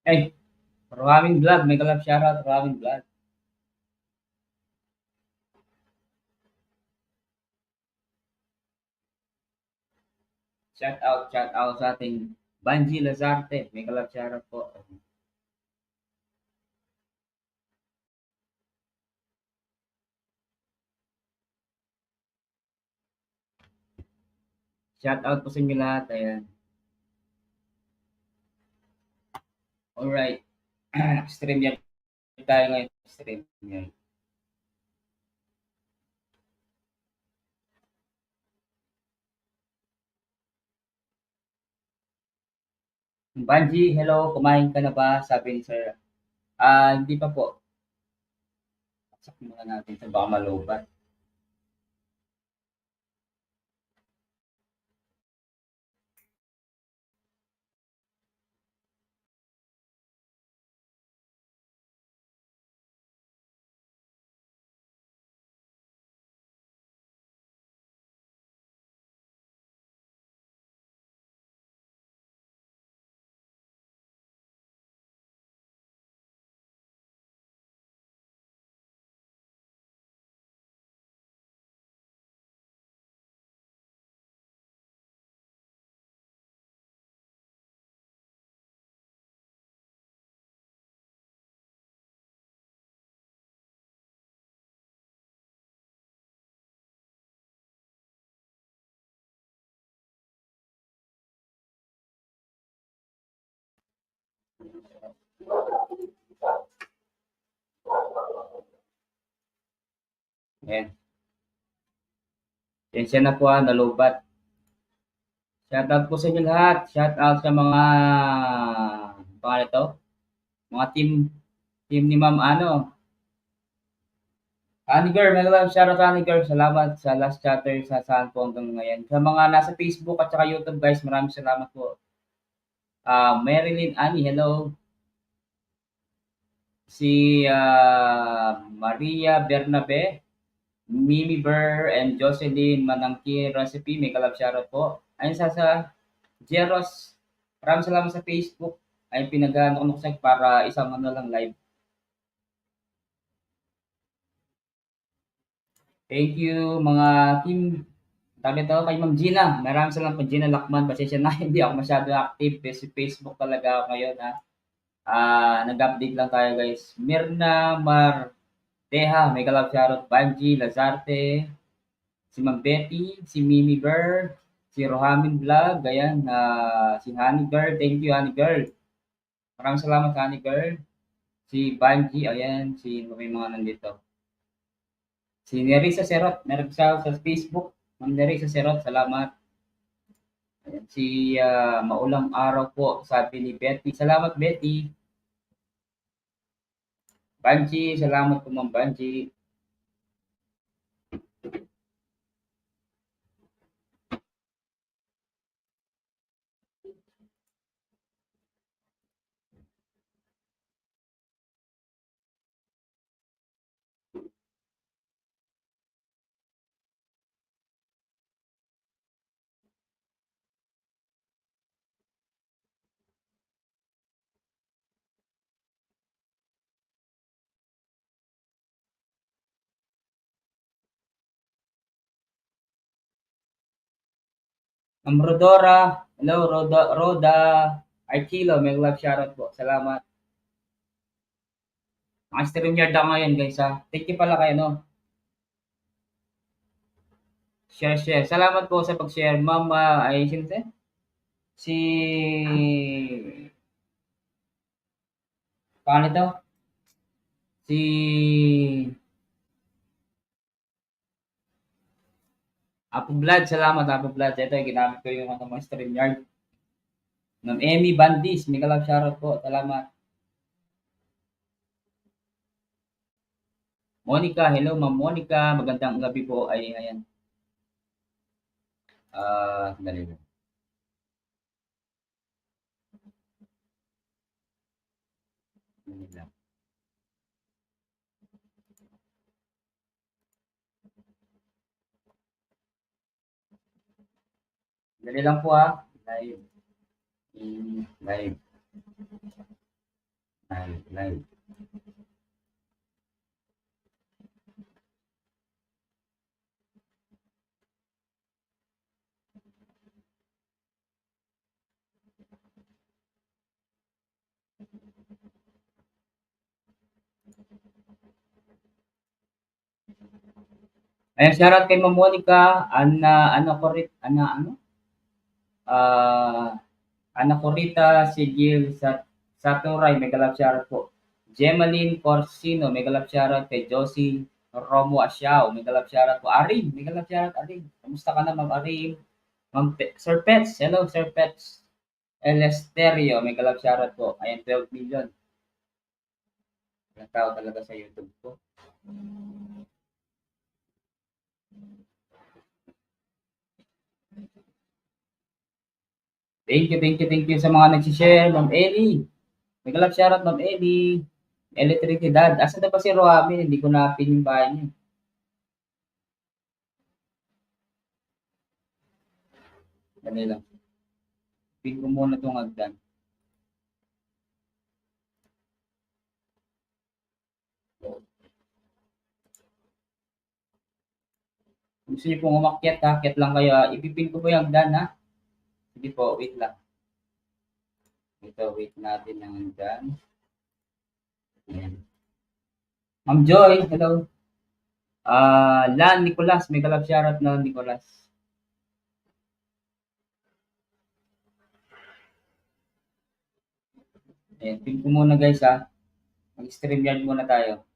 Ay, Ramin Vlog, may kalab shoutout, Ramin Vlog. Shout out sa ating Banji Lazarte, may kalab shoutout po. Shout out po sa inyo lahat, ayan. Alright, stream yan tayo ngayon, stream yan. Banji, hello, kumain ka na ba? Sabi ni Sir. Hindi pa po. Sakit muna natin sa baka malubat. Ayan. Yan siya na po nalubat. Shout out po sa inyo lahat. Shout out sa mga pangalan ito, mga team ni Ma'am Honey Girl, may lang shoutout sa Honey Girl. Salamat sa last chatter sa saan po hanggang ngayon. Sa mga nasa Facebook at saka YouTube guys, maraming salamat po. Marilyn Annie, hello. Si Maria Bernabe, Mimi Burr, and Jocelyn Manangki Recipe, may kalab shoutout po. Ayun sa Jeros, maraming salamat sa Facebook. Ay pinagano ko sa para isang lang live. Thank you mga team. Tawag nito kay Ma'am Gina. Maraming salamat po Gina Lakman. Pasensya na hindi ako masyado active sa Facebook talaga ako ngayon ha. Nag-update lang tayo guys. Mirna Marteja, may kalab shoutout. Banji Lazarte, si Ma'am Betty, si Mimi Bird, si Rohamin Vlog, ayan, si Honey Girl. Thank you Honey Girl. Maraming salamat Honey Girl. Si Banji, ayan, may mga nandito. Si Nerissa Serot, meron siya sa Facebook. Ma'am Nerissa Serot, salamat. Ayan, si Maulang Araw po, sabi ni Betty. Salamat Betty. Banji, salamat po Ma'am Banji. Ma'am Rodora, hello Roda Archilo, may love shoutout po. Salamat. Naka-stream yard ako ngayon guys ha. Thank you pala kayo no. Share. Salamat po sa pag-share. Ma'am, ay sino to? Si paano ito? Si Apo Vlad, salamat Apo Vlad. Ito, ginamit ko yung ano mo, StreamYard. Ma'am Emmy Bandis, mega love shoutout po. Salamat. Monica, hello Ma'am Monica. Magandang gabi po. Ay, ayan. Dali lang. Dali lang. Dali lang po ha. Live. Live. Live. Ayan, shoutout kay Ma'am Monica. Ano ko rin, ah, Ana Corita Sigil Saturay, mega love shoutout po. Gemaline Corsino, mega love shoutout kay Josie Romo Asiao, mega love shoutout po. Arim, mega love shoutout Arim. Kamusta ka na Ma'am Arim? Sir Pets, hello Sir Pets. Elesterio, mega love shoutout po. Ayan, 12 million. Ilang tao talaga sa YouTube ko. Thank you sa mga nag-share, Ma'am Ellie. Mega love shoutout Ma'am Ellie. Electricidad. Asan na ba si Roamin? Hindi ko na-pin yung bahay niya. Dali lang. Pin ko muna itong hagdan. Kung gusto niyo pong umakyat, akyat lang kayo. Ipipin ko po yung hagdan ha. Sige po, wait lang. Ito, wait natin ang hagdan. Ayan. Ma'am Joy, hello. Lan Nicolas, may kalab shoutout na Nicolas. Ayan, pin ko muna guys ha. Mag-StreamYard muna tayo.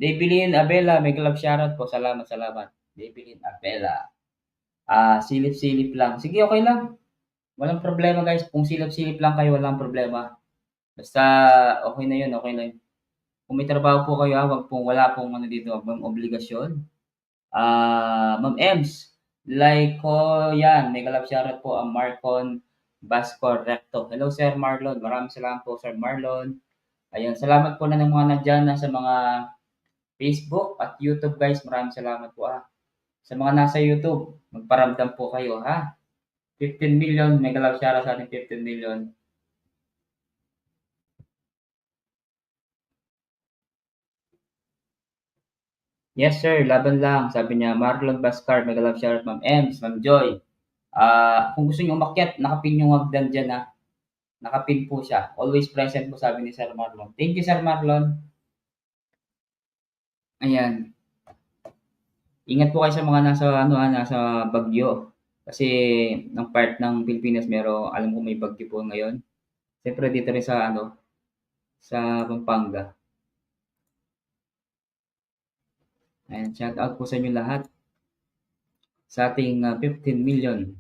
Debilin Abela, may kalab shoutout po. Salamat, salamat. Debilin Abela. Silip-silip lang. Sige, okay lang. Walang problema guys. Kung silip-silip lang kayo, walang problema. Basta okay na yun, okay na yun. Kung may trabaho po kayo, wala pong ano dito, wag mong obligasyon. Ma'am Ems, like ko yan, mega love shoutout po ang Marcon Bascor Recto. Hello Sir Marlon, maraming salamat po Sir Marlon. Ayan, salamat po na ng mga nandyan na sa mga Facebook at YouTube guys, maraming salamat po Sa mga nasa YouTube, magparamdam po kayo 15 million, mega love shoutout sa ating 15 million. Yes sir, laban lang. Sabi niya, Marlon Bascar, mega love shoutout Ma'am Ems, Ma'am Joy. Kung gusto niyo umakyat, nakapin yung hagdan dyan Nakapin po siya. Always present po sabi ni Sir Marlon. Thank you Sir Marlon. Ayan. Ingat po kayo sa mga nasa bagyo. Kasi ng part ng Pilipinas alam ko may bagyo po ngayon. Siyempre dito rin sa Pampanga. Ayan, shout out po sa inyo lahat. Sa ating 15 million.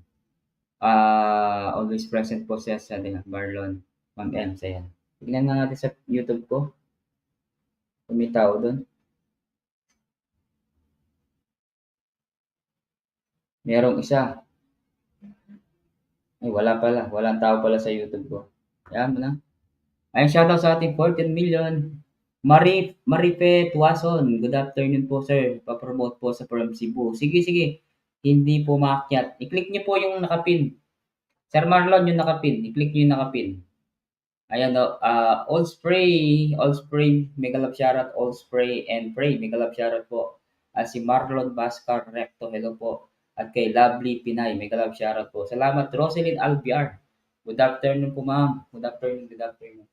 Always present po siya sa Marlon. Ma'am M, ayan. Tignan na natin sa YouTube ko. Kung may tao doon. Merong isa. Ay, wala pala. Walang tao pala sa YouTube ko. Ayan mo na. Ay, shoutout sa ating 14 million. Marife Tuason. Good afternoon po, sir. Pa-promote po sa From Cebu. Sige, sige. Hindi po maakyat. I-click niyo po yung nakapin. Sir Marlon, yung nakapin. I-click niyo yung nakapin. Ayan o. All Spray. Mega love shoutout. All Spray and Pray. Mega love shoutout po. Si Marlon Bascar Recto. Hello po. At kay Lovely Pinay. Mega love shoutout po. Salamat. Roselyn Albiar. Good afternoon po, ma'am. Good afternoon. Good afternoon.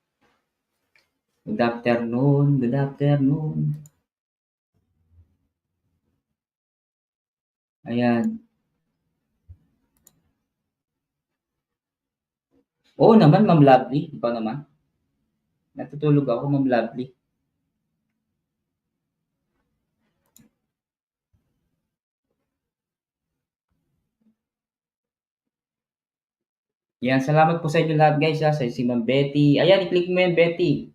Good afternoon. Good afternoon. Ayan. Oo naman, Ma'am Lovely. Ikaw naman. Natutulog ako, Ma'am Lovely. Yan, salamat po sa inyo lahat guys ha, sa si Ma'am Betty. Ayan, i-click mo yan, Betty.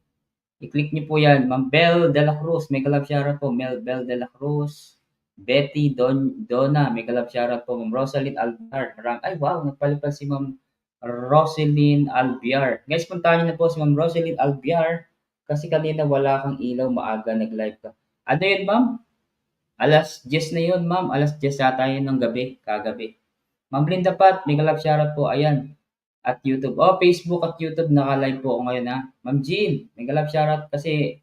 I-click niyo po yan. Ma'am Belle de la Cruz, mega love shoutout po. Mel Belle de la Cruz. Betty Donna, mega love shoutout po. Ma'am Rosaline Albiar. Ay wow, nagpalipad si Ma'am Rosaline Albiar. Guys, puntahan niyo na po si Ma'am Rosaline Albiar kasi kanina wala kang ilaw, maaga nag-live ka. Ano yun, ma'am? Alas 10 na yun, ma'am. Alas 10 yata yun ng gabi, kagabi. Ma'am Linda Pat, mega love shoutout po. Ayan, at YouTube. Oh, Facebook at YouTube naka-live po ako ngayon ha. Ma'am Jean, mega love shoutout kasi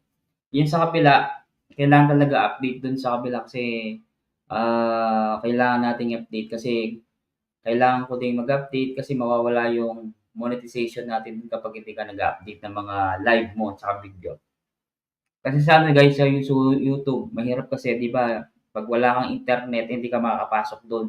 yun sa kabila, kailangan talaga update dun sa kabila kasi kailangan nating update kasi kailangan ko ding mag-update kasi mawawala yung monetization natin kapag hindi ka nag-update ng mga live mo at video. Kasi sa ano guys, sa YouTube, mahirap kasi 'di ba, 'pag wala kang internet hindi ka makakapasok do'n.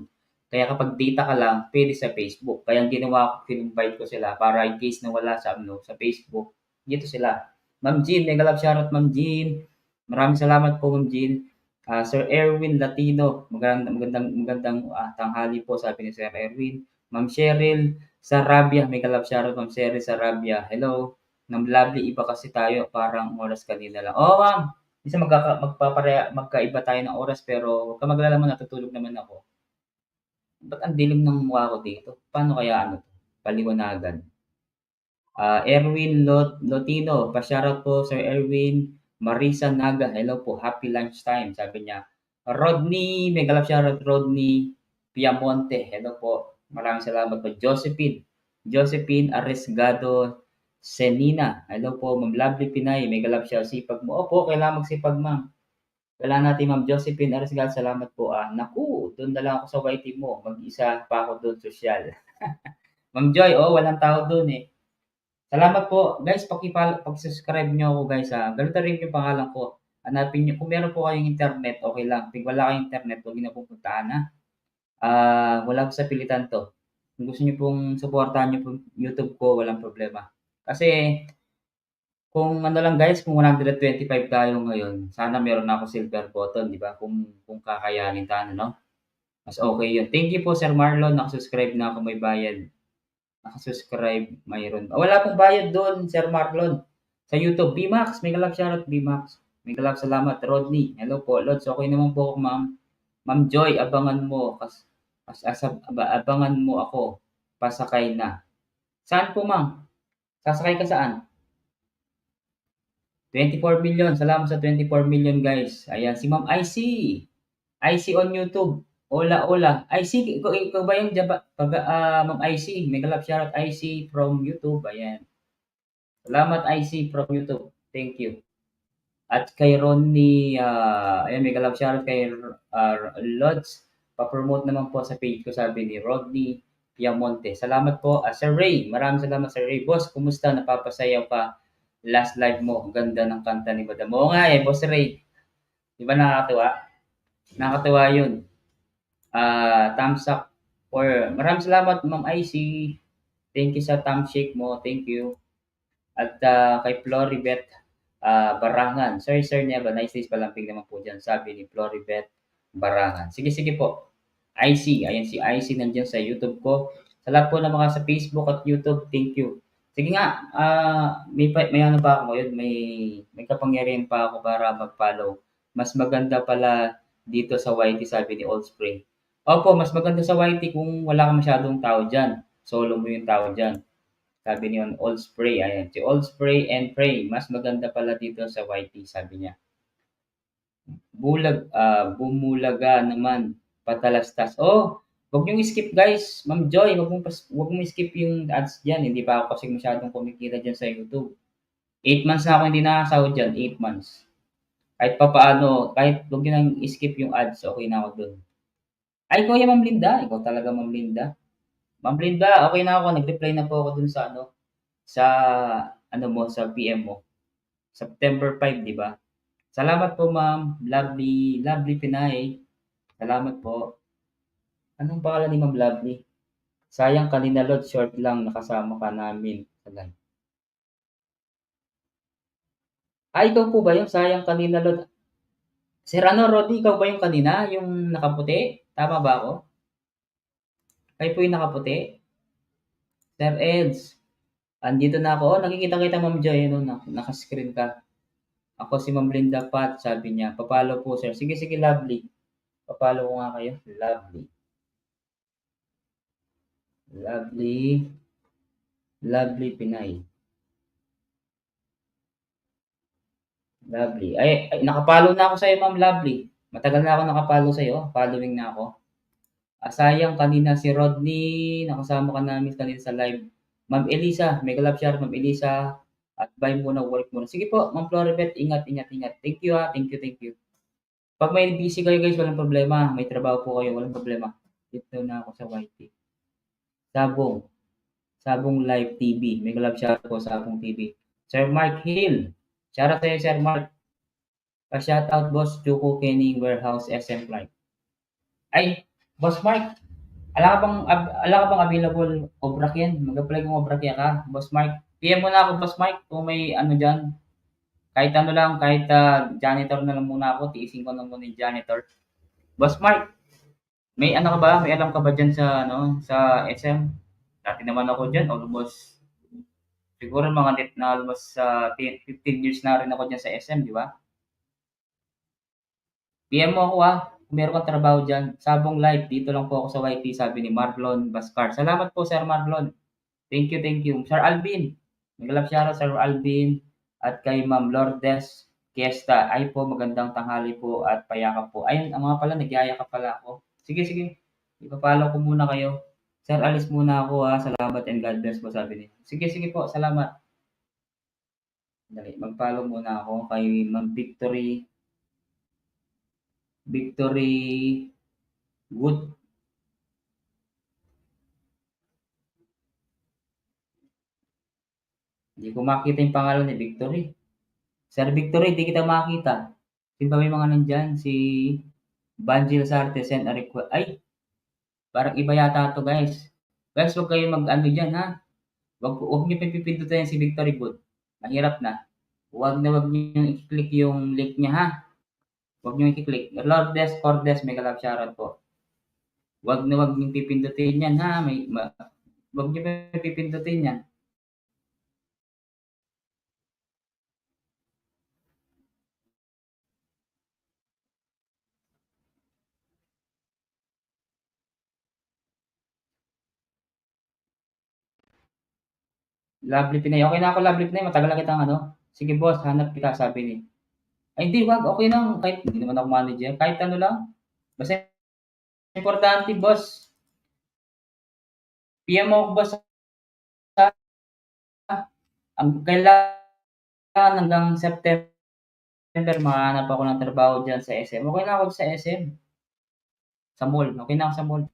Kaya kapag data ka lang, puwede sa Facebook. Kaya ang ginawa ko, in-invite ko sila para in case na wala sa ano, sa Facebook, dito sila. Ma'am Jean, mega love shoutout Ma'am Jean. Maraming salamat po Ma'am Jean. Sir Erwin Latino, magandang tanghali po sabi ni Sir Erwin. Ma'am Cheryl Sarabia, mega love shoutout Ma'am Cheryl Sarabia. Hello. Ng lovely iba kasi tayo parang oras kanina lang. Oo, ma'am. Minsan magkaiba tayo ng oras pero huwag kang mag-alala ma'am natutulog naman ako. Ba't ang dilim ng mukha ko dito? Paano kaya ano 'to, paliwanagan? Erwin Lotino, pa-shoutout po Sir Erwin. Marisa Naga, hello po, happy lunchtime sabi niya. Rodney, mega love shoutout Rodney Piamonte, hello po. Maraming salamat po. Josephine Aresgado Senina, hello po Ma'am Lovely Pinay, mega love shoutout, sipag mo. Opo, kailangan magsipag ma'am. Kailangan natin Ma'am Josephine Aresgado, salamat po. Naku, doon na lang ako sa YT mo, mag-isa pa ako doon sosyal. Ma'am Joy, oh, walang tao doon eh. Salamat po. Guys, pag-subscribe nyo ako guys ha. Ganito rin yung pangalan ko. Hanapin nyo. Kung meron po kayong internet, okay lang. Pag wala kayong internet, huwag nyo na pupuntahan ha. Wala ko sa pilitan to. Kung gusto nyo pong supportahan nyo po YouTube ko, walang problema. Kasi, kung ano lang guys, kung 125 tayo ngayon, sana meron na ako silver button, di ba? Kung kakayanin tayo, no? Mas okay yun. Thank you po, Sir Marlon. Nakasubscribe na ako, may bayad. Naka-subscribe, mayroon ba? Wala pong bayad doon, Sir Marlon. Sa YouTube, BMax, mega love shoutout BMax. Mega love salamat, Rodney. Hello po, Lods. Okay naman po ako, ma'am. Ma'am Joy, abangan mo. Abangan mo ako. Pasakay na. Saan po, ma'am? Sasakay ka saan? 24 million. Salamat sa 24 million, guys. Ayan, si Ma'am IC. IC on YouTube. Ola, ola. IC, ikaw ba yung Ma'am IC? Mega love shoutout IC from YouTube. Ayan. Salamat IC from YouTube. Thank you. At kay Ronnie, ayan, mega love shoutout kay Lods. Pa-promote naman po sa page ko, sabi ni Rodney Piamonte. Salamat po. Sir Ray, maraming salamat Sir Ray. Boss, kumusta? Napapasayaw ka? Last live mo, ang ganda ng kanta ni Madam. Oo nga eh, Boss Ray. Di ba nakakatuwa? Nakakatuwa yun. Thumbs up. Maraming salamat Ma'am IC. Thank you sa thumb shake mo. Thank you. At kay Floribet Barangan. Sir Neva, nice days palamping naman po dyan, sabi ni Floribet Barangan. Sige po. IC, ayan si IC nandiyan sa YouTube ko. Sa lahat po ng mga sa Facebook at YouTube, thank you. Sige nga, may ano pa ako ngayon, may kapangyarihan pa ako para mag-follow. Mas maganda pala dito sa YT, sabi ni Old Spring. Opo, mas maganda sa YT kung wala ka masyadong tao dyan. Solo mo yung tao dyan. Sabi niya, Old Spray. Ayan, si Old Spray and Pray. Mas maganda pala dito sa YT, sabi niya. Bumulaga naman, patalastas. Oh, wag niyong skip guys. Ma'am Joy, wag mong skip yung ads diyan. Hindi pa ako kasi masyadong kumikita diyan sa YouTube. 8 months na ako hindi nakasahod diyan, 8 months. Kahit papaano, kahit wag niyo nang skip yung ads, okay na ako doon. Ay, Kuya Ma'am Linda, ikaw talaga Ma'am Linda. Ma'am Linda, okay na ako. Nag-reply na po ako dun sa sa sa PM mo. September 5, di ba? Salamat po, ma'am. Lovely Pinay. Salamat po. Anong pangalan ni Ma'am Lovely? Sayang kanina Lord, short lang nakasama ka namin sa live. Ikaw po ba yun? Sayang kanina Sir ano, Roddy, ikaw ba yung kanina? Yung nakaputi? Tama ba ako? Kayo po yung nakaputi? Sir Eds, andito na ako. Oh, nakikita kita, Ma'am Joy. Ano, naka-screen ka. Ako si Ma'am Linda Pat, sabi niya. Papalo po, sir. Sige, sige, lovely. Papalo ko nga kayo. Lovely. Lovely. Lovely Pinay. Lovely. Ay, nakapalo na ako sa'yo, Ma'am Lovely. Matagal na ako nakapalo sa'yo. Following na ako. Sayang kanina si Rodney, nakasama ka namin kanina sa live. Ma'am Elisa, mega love shout Ma'am Elisa. At bye muna, work muna. Sige po, Ma'am Floribet, ingat, ingat, ingat. Thank you ha, thank you, thank you. Pag may busy kayo guys, walang problema. May trabaho po kayo, walang problema. Dito na ako sa YT. Sabong. Sabong Live TV. Mega love shout po sa Sabong TV. Sir Mark Hill. Shout out sa'yo, Sir Mark. Pa-shout out, Boss Chuko Kenning Warehouse SM Flight. Ay, Boss Mark, ala ka bang available Obrak yan? Mag-apply kung Obrak yan ka, Boss Mark. PM mo na ako, Boss Mark, kung may ano dyan. Kahit ano lang, kahit janitor na lang muna ako, tiisin ko na muna yung janitor. Boss Mark, may ano ka ba? May alam ka ba dyan sa, ano, sa SM? Dati naman ako dyan, almost, siguro mga net na almost 15 years na rin ako dyan sa SM, di ba? PM mo ako kung meron kang trabaho dyan. Sabong live, dito lang po ako sa YT, sabi ni Marlon Bascar. Salamat po, Sir Marlon. Thank you, thank you. Sir Alvin, nag-love shoutout Sir Alvin at kay Ma'am Lourdes Kiesta. Ay po, magandang tanghali po at payakap po. Ayun, ang mga pala, nagyayakap pala ako. Sige, sige. Ipapalo ko muna kayo. Sir, alis muna ako ha. Salamat and God bless po, sabi niya. Sige, sige po. Salamat. Dali, mag-follow muna ako kay Ma'am Victory. Victory Good. Hindi ko makita yung pangalan ni Victory. Sir Victory, hindi kita makita. Sino ba may mga nandyan? Si Banjil Sarte send a request. Ay, parang iba yata to guys. Guys, huwag kayo mag-ano dyan ha. Huwag niyo pipindutin si Victory Good. Mahirap na. Huwag niyo i-click yung link niya ha. Huwag niyo i-click. Lourdes Cordes, mega love shoutout po. Huwag niyo pipindutin yan ha. Huwag niyo pipindutin yan. Lovely Pinay. Okay na ako, Lovely Pinay. Matagal na kitang ano. Sige boss, hanap kita, sabi ni. Ay hindi, wag. Okay lang. Kahit hindi naman ako manager. Kahit ano lang. Basta importante, boss. PM mo ako, boss. Ang kailangan hanggang September, mahanap ako ng trabaho dyan sa SM. Okay na ako sa SM. Sa mall. Okay na ako sa mall.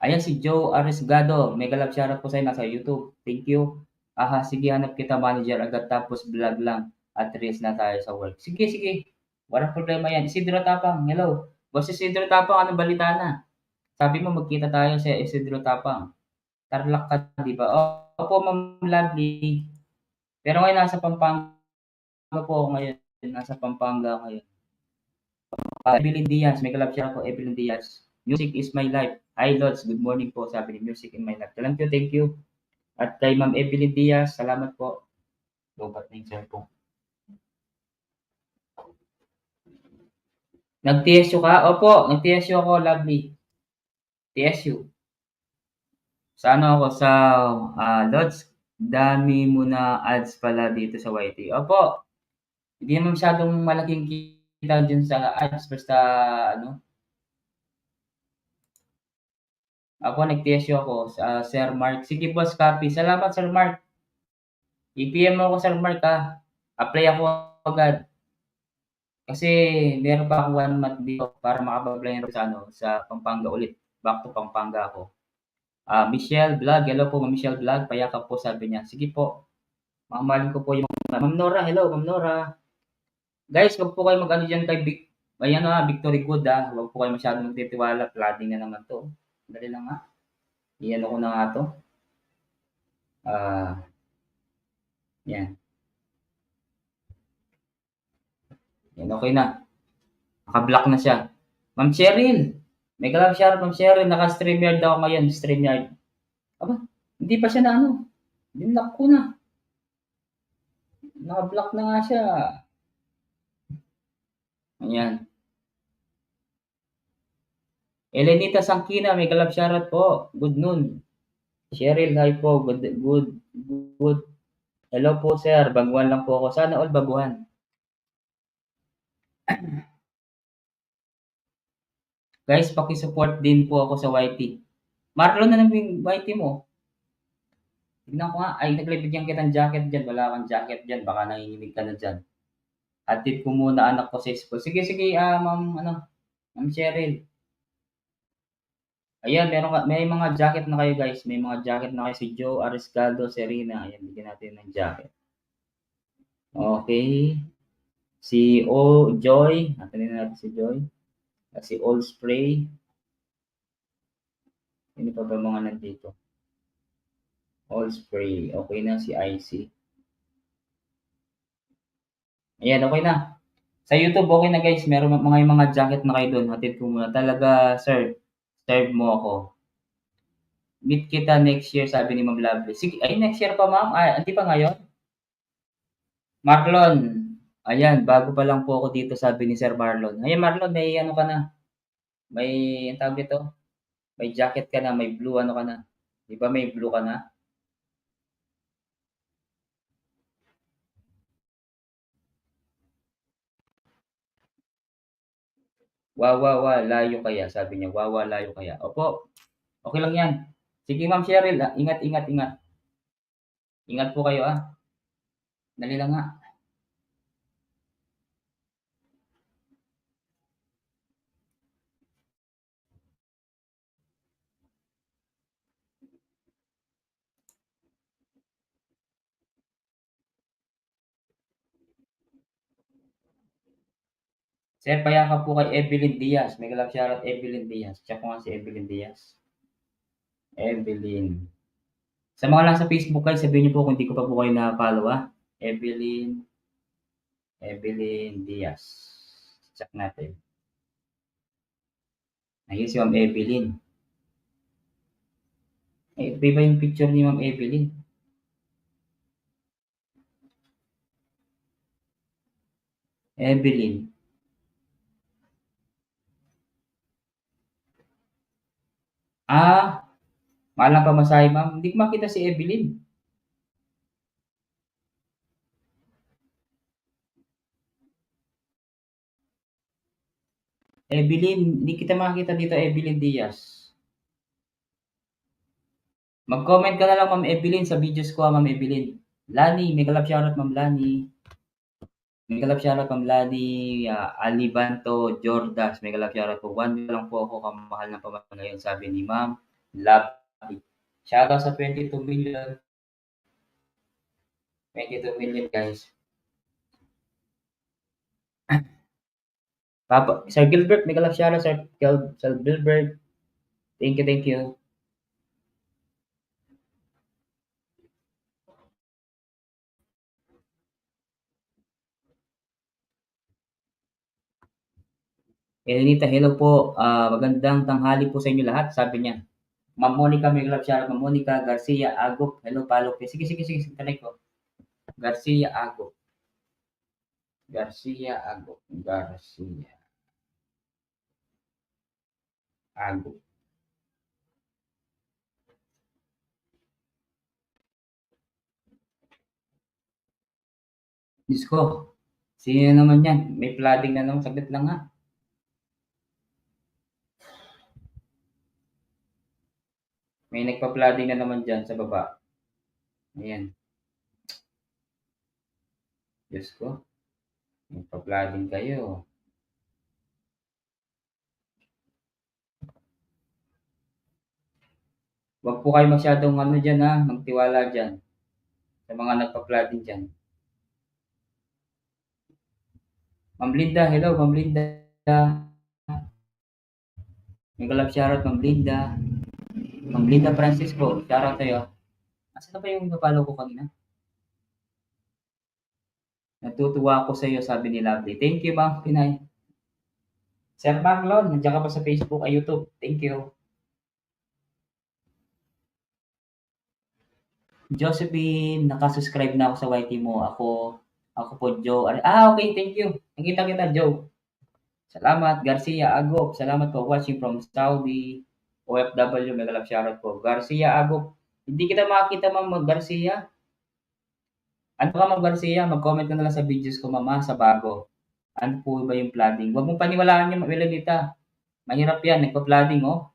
Ayan si Joe Arisgado. Mega love shoutout po sa'yo. Nasa YouTube. Thank you. Aha, sige, hanap kita manager agad tapos vlog lang at race na tayo sa work. Sige, sige. Walang problema yan. Isidro Tapang, hello. Boss Isidro Tapang, anong balita na? Sabi mo magkita tayo sa Isidro Tapang. Tarlac ka, di ba? Opo, Ma'am Lovely. Pero ngayon nasa Pampanga po ako ngayon. Nasa Pampanga ngayon. Evelyn Diaz, may kalab siya ako, Evelyn Diaz. Music is my life. Hi, Lods. Good morning po, sabi ni Music in my life. Thank you, thank you. At kay Ma'am Evelyn Diaz, salamat po. Lobat na yung cellphone. Nag-TSU ka? Opo, nag-TSU ako, Lovely. TSU. Sa ano ako, sa Lods, dami mo na ads pala dito sa YT. Opo, hindi naman masyadong malaking kita dyan sa ads, basta ano. Ako, nag-TSU ako, sa Sir Mark. Sige, boss, copy. Salamat, Sir Mark. I-PM mo ako, Sir Mark, ha. Apply ako agad. Kasi meron pa akong 1 month dito para makapag-apply sa ano, sa Pampanga ulit. Back to Pampanga ako. Michelle Vlog, hello po, Michelle Vlog, payakap po, sabi niya. Sige po, mamahalin ko po yung Ma'am Nora, hello, Ma'am Nora. Guys, wag po kayo mag-ano dyan kay ayan Victory Good Wag po kayo masyadong magtitiwala, flooding na naman to. Dali lang ha. Iyan ako na nga to. Ah, yan. Yan, okay na. Naka-block na siya. Ma'am Cheryl, may ka shoutout Ma'am Cheryl, naka-StreamYard ako ngayon, StreamYard. Aba, hindi pa siya na ano, binlock ko na. Naka-block na nga siya. Ayan. Elenita Sangkina, may ka shoutout po. Good noon. Cheryl, hi po. Good. Hello po sir, baguhan lang po ako. Sana all baguhan. Guys, paki-support din po ako sa YT. Marlon na naman yung YT mo. Tignan ko nga. Ay, naglibigyan kitang jacket dyan. Wala kang jacket dyan. Baka nanginginig ka na dyan. Hatid ko muna anak ko sa school. Sige, sige, ma'am, ma'am Cheryl. Ayan, may mga jacket na kayo guys. May mga jacket na kayo si Joe Ariscaldo, Serena. Ayan, bigyan natin ng jacket. Okay. Si Joy. Natin natin si Joy. Si All Spray. Ano pa ba mga nandito? All Spray. Okay na si IC. Ayan, okay na. Sa YouTube, okay na guys. Meron mga jacket na kayo doon. Hatid ko muna. Talaga, sir, serve mo ako. Meet kita next year, sabi ni Ma'am Lovely. Sige, ay, next year pa, ma'am. Ay, hindi pa ngayon? Marlon, ayan, bago pa lang po ako dito, sabi ni Sir Marlon. Ayan, Marlon, may ano ka na? May, ang tawag dito? May jacket ka na, may blue ano ka na? Di ba may blue ka na? Wawa, layo kaya, sabi niya. Wawa, layo kaya. Opo, okay lang yan. Sige, Ma'am Cheryl, ingat, ingat, ingat. Ingat po kayo, ah. Dali lang nga. Sir, payakap po kay Evelyn Diaz. May galap shoutout Evelyn Diaz. Check ko nga si Evelyn Diaz. Evelyn. Sa mga nasa Facebook guys, sabihin niyo po kung hindi ko pa po kayo na-follow, ah. Evelyn Diaz. Check natin. Ayun si Ma'am Evelyn. Eh, iba yung picture ni Ma'am Evelyn. Evelyn. Ah, mahal ng pamasahe, ma'am. Hindi ko makita si Evelyn. Evelyn, hindi kita makita dito, Evelyn Diaz. Mag-comment ka na lang, Ma'am Evelyn, sa videos ko, Ma'am Evelyn. Lani, may kalap shoutout, Ma'am Lani. May kalap shoutout, Ma'am Lani. Alibanto, Jordas, may kalap shoutout po. 1 lang po ako kamahal ng pamasahe ngayon, sabi ni Ma'am Lovely. Shoutout sa 22 million. 22 million, guys. Papa, Sir Gilbert, may kalap shoutout, Sir Gilbert. Thank you, thank you. Elenita, hello po. Magandang tanghali po sa inyo lahat, sabi niya. Ma'am Monica, may love shoutout. Ma'am Monica Garcia Agop. Hello, follow po. Sige, sige, sige. Tanay ko. Garcia Agop. Garcia Agop. Garcia Agop. Diyos ko. Sino naman yan? May flooding na naman. Saglit lang ha. May nagpa-flooding na naman dyan sa baba. Ayan. Diyos ko. Nagpa-flooding kayo. Huwag po kayo masyadong ano dyan ha. Magtiwala dyan. Sa mga nagpa-flooding dyan. Ma'am Linda, hello, Ma'am Linda. May galap shoutout, Ma'am Linda. Ma'am Linda Francisco, shoutout sa'yo. Asan na ba yung napalo ko kanina? Natutuwa ako sa iyo, sabi ni Lovely. Thank you, Ma'am Pinay. Sir Marlon, nandiyan ka pa sa Facebook ay YouTube. Thank you. Josephine, nakasubscribe na ako sa YT mo. Ako po, Joe. Okay, thank you. Nakita kita, Joe. Salamat, Garcia Agop. Salamat po watching from Saudi. OFW, mega love shoutout po. Garcia Agop. Hindi kita makakita, Ma'am Garcia. Ano ka, Ma'am Garcia? Mag-comment ka na lang sa videos ko, Mama, sa bago. Ano po ba yung flooding? Huwag mong paniwalaan yung Wilanita. Mahirap yan, nagpa-flooding, oh.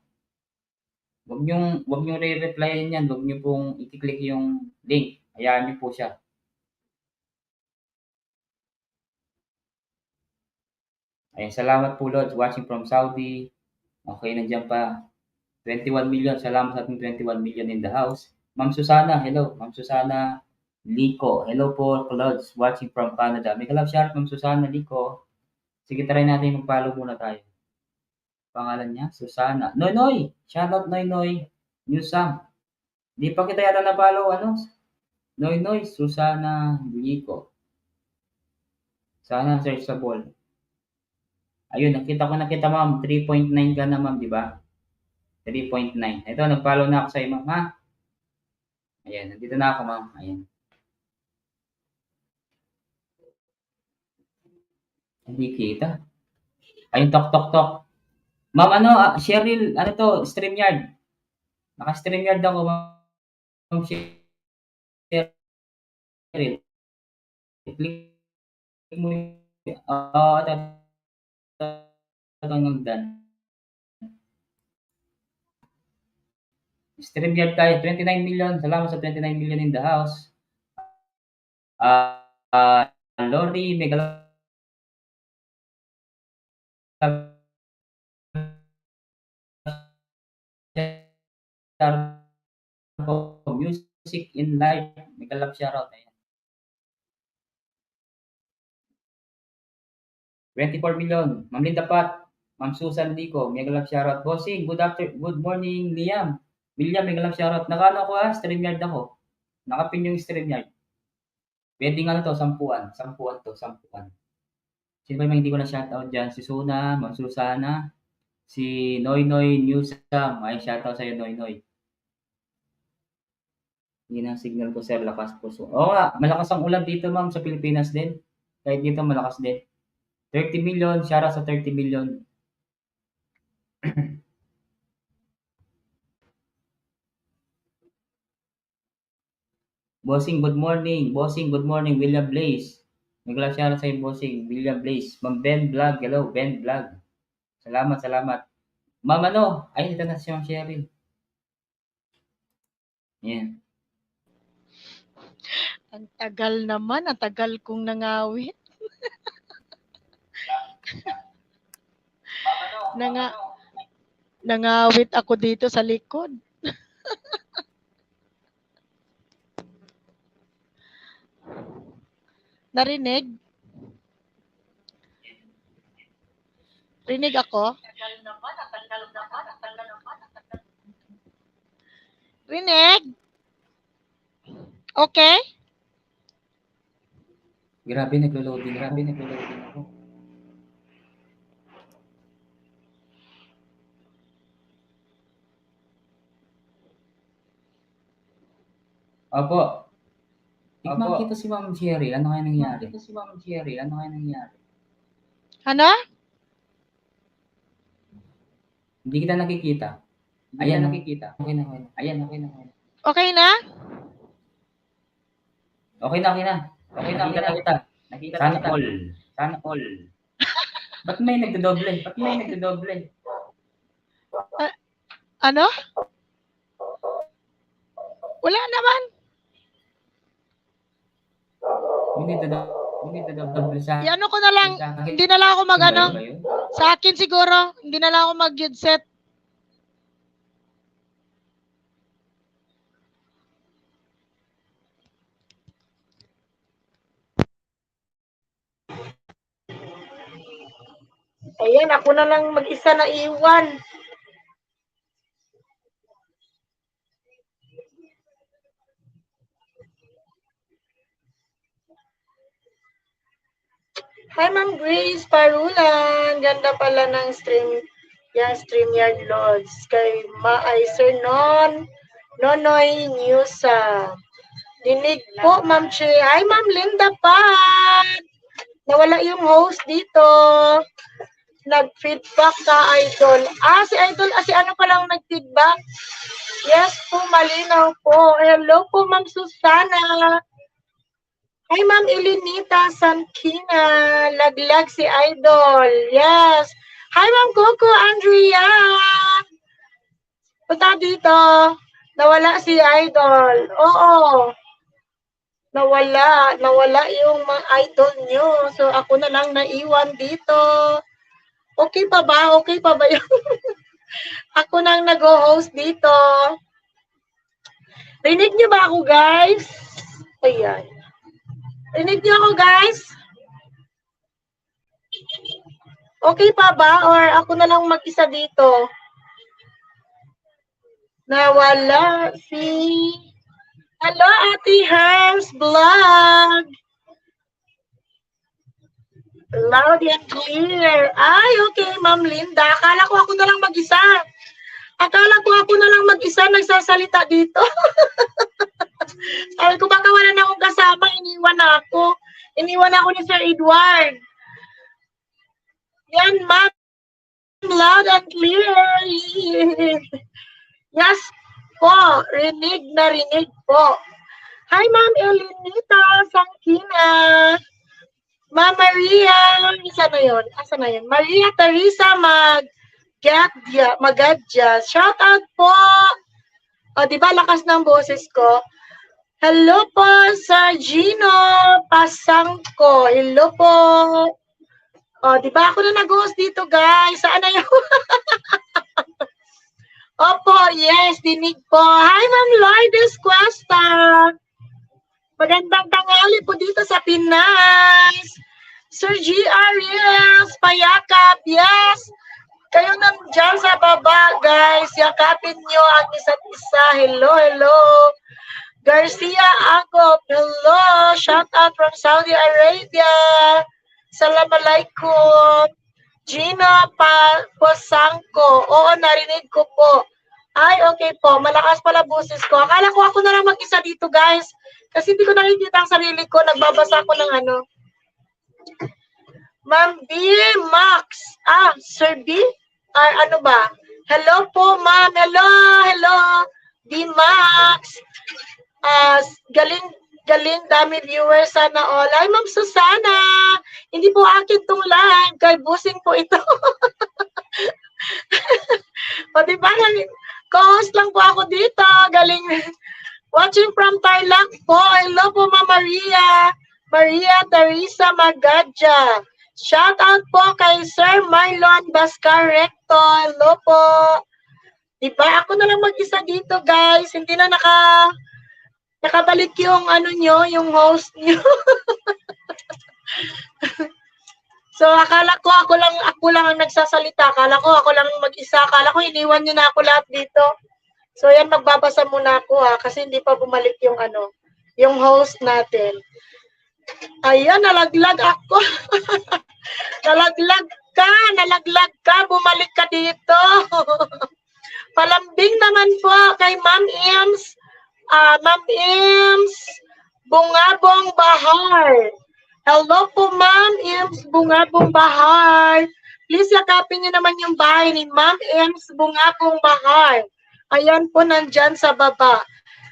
Huwag niyong re-replyan yan. Huwag niyo pong i-click yung link. Hayaan niyo po siya. Ayan, salamat po, Lord, watching from Saudi. Okay, nandiyan pa. 21 million. Salamat sa ating 21 million in the house. Ma'am Susana, hello. Ma'am Susana Lico. Hello po, Lods, watching from Canada. May love shout, Ma'am Susana Lico. Sige, try natin mag-follow muna tayo. Pangalan niya, Susana. Noynoy! Shoutout Noynoy. New Sam. Di pa kita yata na-follow, ano? Noynoy, Susana Lico. Sana searchable. Ayun, nakita ko na kita, ma'am. 3.9 ka na, ma'am, di ba? 3.9. Ito, nag-follow na ako sa iyo, ma'am, ha? Ayan, nandito na ako, ma'am. Ayan. Hindi kita. Ayun, tok. Ma'am, ano, Cheryl, ano to, StreamYard. Naka-StreamYard ako, ma'am Cheryl. Click mo yung, hanggang StreamYard tayo, 29 million. Salamat sa 29 million in the house. Lori, mega music in life. Mega love shoutout. Ayan. 24 million. Ma'am Linda Pat, Ma'am Susan Lico, mega love shoutout. Bossing, good morning, Liam. William, mega love shoutout. Nakano ko StreamYard ako. Nakapin yung StreamYard. Pwede nga na to, sampuan to. Sino ba yung hindi ko na shoutout dyan? Si Suna, Ma'am Susana, si Noynoy Newsam. Ay, shoutout sa'yo, Noynoy. Yun ang signal ko, sir. Lakas po. Oo nga, malakas ang ulan dito, ma'am, sa Pilipinas din. Kahit dito, malakas din. 30 million, shoutout sa 30 million. Bossing, good morning. William Blaze. Nagla shoutout sa'yo, Bossing, William Blaze. Ma'am Ben Vlog, hello, Ben Vlog. Salamat. Ma'am, ano? Ay, ito na si Ma'am Cheryl. Yan. Ang tagal naman, ang tagal kong nangawit. Nangawit ako dito sa likod. Narinig? Rinig ako? Rinig? Okay? Grabe, naglo-loading ako. Opo. Tignan kita si Ma'am Cheryl. Ano kaya nangyari? Ano? Hindi kita nakikita. Ayan, nakikita. Okay na. Okay na? Okay na. Nakita kita. Sana all. Ba't may nagdodoble? Ano? Wala naman. Hindi nagdodoble sa Ano ko na lang, hindi na lang ako mag-ano. Sa akin siguro, hindi na lang ako mag-headset. Ayan, ako na lang mag-isa na iwan. Hi, Ma'am Grace Parulan. Ganda pala ng stream. Yan, StreamYard Lods. Kay ay Sir Nonoy Newsa. Dinig po, Ma'am Che. Hi, Ma'am Linda Pat. Nawala yung host dito. Nag-feedback ka, Idol. Si Idol, si ano palang nag-feedback? Yes po, malinaw po. Hello po, Ma'am Susana. Hi, Ma'am Elinita Sankina. Laglag si Idol. Yes. Hi, Ma'am Coco Andrea. Punta dito. Nawala si Idol. Oo. Nawala yung mga idol nyo. So, ako na lang naiwan dito. Okay pa ba? Okay pa ba yun? Ako nang nag-host dito. Rinig niyo ba ako, guys? Ayan. Rinig niyo ako, guys? Okay pa ba? Or ako na lang mag-isa dito? Nawala si... Hello, Ate Hams Vlog. Loud and clear. Ay, okay, Ma'am Linda. Akala ko ako na lang mag-isa. Akala ko ako na lang mag-isa nagsasalita dito. Sabi ko, baka wala na akong kasama. Iniwan na ako. Iniwan ako ni Sir Edward. Yan, Ma'am. Loud and clear. Yes po. Rinig na rinig po. Hi, Ma'am Elinita Sangkina. Ma'am Maria, isa na yun? Asa na yun? Maria Teresa Magadja. Shout out po. O, di ba lakas ng boses ko? Hello po, Sir Gino Pasangko. Hello po. O, di ba ako na nag-host dito, guys? Saan na yun? Opo, yes, dinig po. Hi, Ma'am Lourdes Cuesta. Magandang tanghali po dito sa Pinas. Sir G.R. Yes, payakap. Yes. Kayo nandiyan sa baba, guys. Yakapin nyo ang isa't isa. Hello, hello. Garcia Agop. Hello. Shout out from Saudi Arabia. Assalamualaikum. Gina Posangko. Oo, narinig ko po. Ay, okay po. Malakas pala boses ko. Akala ko ako na lang mag-isa dito, guys. Kasi hindi ko nakikita ang sarili ko. Nagbabasa ko ng ano. Ma'am B. Max. Sir B? Ano ba? Hello po, ma'am. Hello, hello. B. Max. Galing, dami viewers. Sana all. Ay, Ma'am Susana. Hindi po akin tong live. Kay busing po ito. O, diba? Co-host lang po ako dito. Galing. Watching from Tarlac po. Hello po, Ma'am Maria. Maria Teresa Magadja. Shout out po kay Sir Marlon Bascarecto. Hello po. Diba? Ako na lang mag-isa dito, guys. Hindi na nakabalik yung ano nyo, yung host nyo. So, akala ko ako lang ang nagsasalita. Akala ko ako lang mag-isa. Akala ko iniwan nyo na ako lahat dito. So, yan, magbabasa muna ako kasi hindi pa bumalik yung yung host natin. Ayan, nalaglag ako. Nalaglag ka, bumalik ka dito. Palambing naman po kay Ma'am Ems. Ma'am Ems, Bungabong Bahar. Hello po, Ma'am Ems, Bungabong Bahar. Please, yakapin niyo naman yung bahay ni Ma'am Ems, Bungabong Bahar. Ayan po, nandyan sa baba.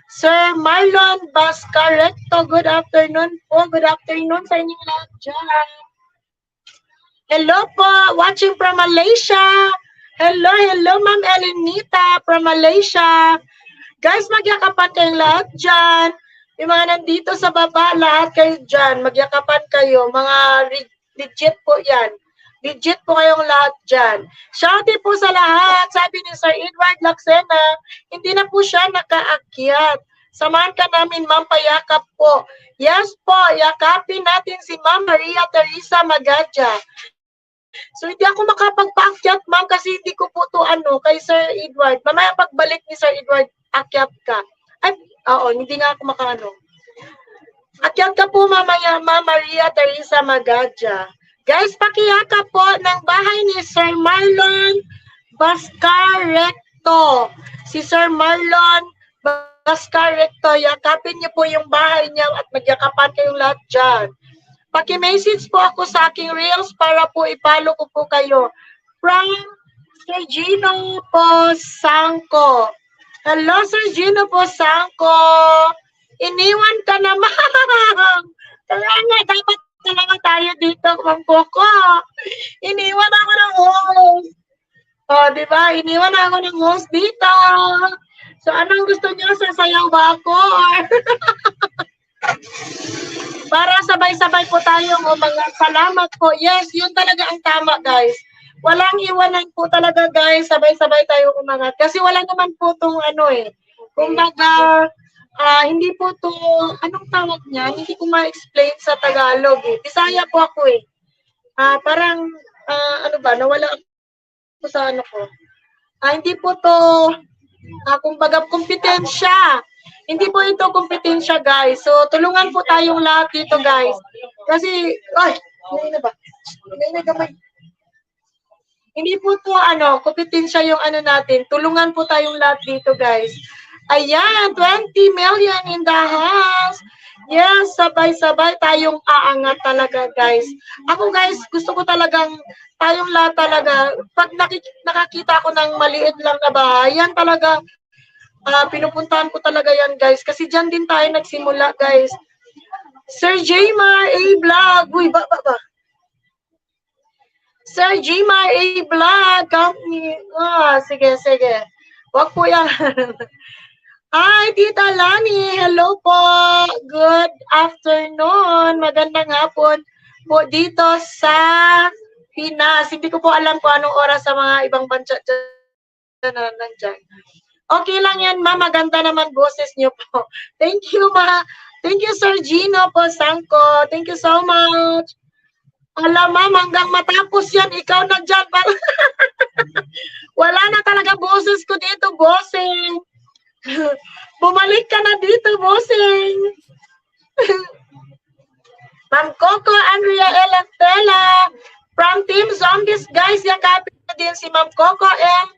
Sir Marlon Bascarecto, good afternoon po. Good afternoon sa inyong lahat dyan. Hello po, watching from Malaysia. Hello, Ma'am Elenita from Malaysia. Guys, magyakapan kayong lahat dyan. Yung mga nandito sa baba, lahat kayo dyan. Magyakapan kayo. Mga legit po yan. Legit po kayong lahat dyan. Shouty po sa lahat. Sabi ni Sir Edward Laksena, hindi na po siya nakaakyat. Samahan ka namin, Ma'am, payakap po. Yes po, yakapin natin si Ma'am Maria Teresa Magadja. So, hindi ako makapagpaakyat, Ma'am, kasi hindi ko po to kay Sir Edward. Mamaya pagbalik ni Sir Edward, akyat ka. Ay, oo, hindi nga ako makaano. Akyat ka po mamaya, Ma'am Maria Teresa Magadja. Guys, pakiyaka po ng bahay ni Sir Marlon Bascarecto. Si Sir Marlon Bascarecto, yakapin niyo po yung bahay niya at magyakapan kayong lahat dyan. Paki-message po ako sa aking reels para po ipalo ko po kayo. From Sir Gino Posangco. Hello, Sir Gino Posangco. Iniwan ka naman. Kaya nga, dapat talaga tayo dito, Ma'am Coco. Iniwan ako ng host. O, di ba? Iniwan ako ng host dito. So, anong gusto niyo? Sasayaw ba ako? Para sabay-sabay po tayong umangat. Salamat po. Yes, yun talaga ang tama, guys. Walang iwanan po talaga, guys. Sabay-sabay tayo umangat. Kasi wala naman po itong kumbaga, hindi po to, anong tawag niya? Hindi ko ma-explain sa Tagalog eh. Bisaya po ako eh. Parang, nawala ako sa ko. Hindi po to, kumbaga, kompetensya. Hindi po ito kompetensya, guys. So, tulungan po tayong lahat dito, guys. Kasi, hindi na ba? Hindi na gamay. Hindi po to, kompetensya yung natin. Tulungan po tayong lahat dito, guys. Ayan, 20 million in the house. Yes, sabay-sabay tayong aangat talaga, guys. Ako, guys, gusto ko talagang tayong lahat talaga. Pag nakakita ko ng maliit lang na bahay, yan talaga, pinupuntahan ko talaga yan, guys. Kasi dyan din tayo nagsimula, guys. Sir Jmar A. Vlog. Uy, ba. Sir Jmar A. Vlog. Sige. Wag po yan. Hi, Tita Lani. Hello po. Good afternoon. Magandang hapon po dito sa Pinas. Hindi ko po alam kung anong oras sa mga ibang bansa dyan. Okay lang yan, ma. Maganda naman boses niyo po. Thank you, ma. Thank you, Sir Gino Posangco. Thank you so much. Alam, ma'am, hanggang matapos yan, ikaw na dyan. Wala na talaga boses ko dito, bossing. Bumalik ka na dito, bossing. Ma'am Coco, Andrea Elantela, from Team Zombies, guys, yakapin na din si Ma'am Coco and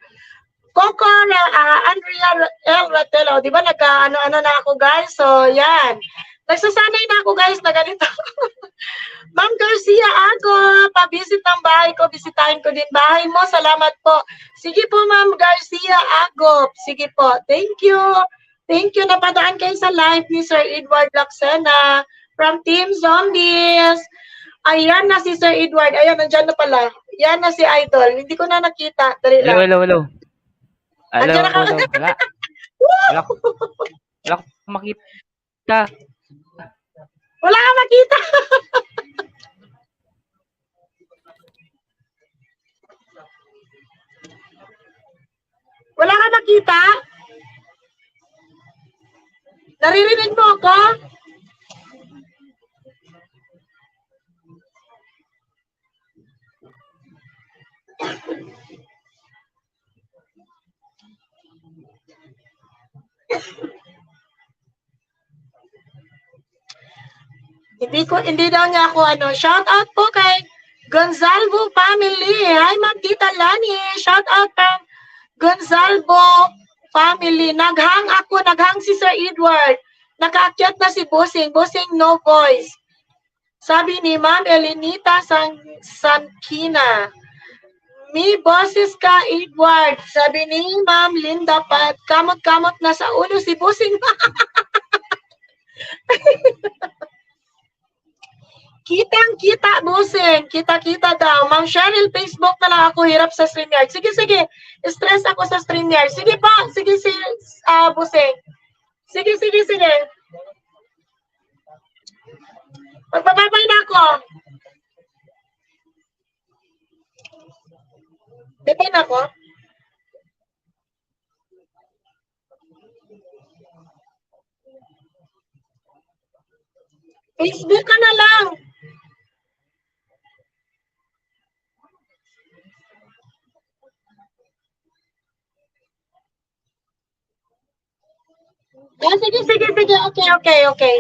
Coco na Andrea L. Ratelo. Di ba nagka-ano na ako, guys? So, yan. Nagsasanay na ako, guys, na ganito. Ma'am Garcia, ako, pa-visit ng bahay ko, bisitahin ko din bahay mo. Salamat po. Sige po, Ma'am Garcia, Agop. Sige po. Thank you. Thank you. Napadaan kayo sa live ni Sir Edward Laksena from Team Zombies. Ayan na si Sir Edward. Ayan, nandyan na pala. Yan na si Idol. Hindi ko na nakita. Dali lang. Hello. Andyan na ka. Wala ko makita. Wala ka makita. Wala ka makita? Naririnig mo ako? Hindi daw niya ako shout out po kay Gonzalvo family. Hi, Ma'am Tita Lani. Shout out from Gonzalvo family. Naghang si Sir Edward. Nakaakyat na si Bossing. Bossing no voice. Sabi ni Ma'am Elenita Sankina. Mi boses ka, Edward. Sabi ni Ma'am Linda Pat. Kamot-kamot na sa ulo si Bossing. Kitang-kita, Bossing. Kita-kita daw. Ma'am Cheryl, Facebook na lang ako. Hirap sa StreamYard. Sige. Stress ako sa StreamYard. Sige pa. Sige, Bossing. Sige. Magbababay na ako. Bebay na ako. Facebook ka na lang. Sige. Okay.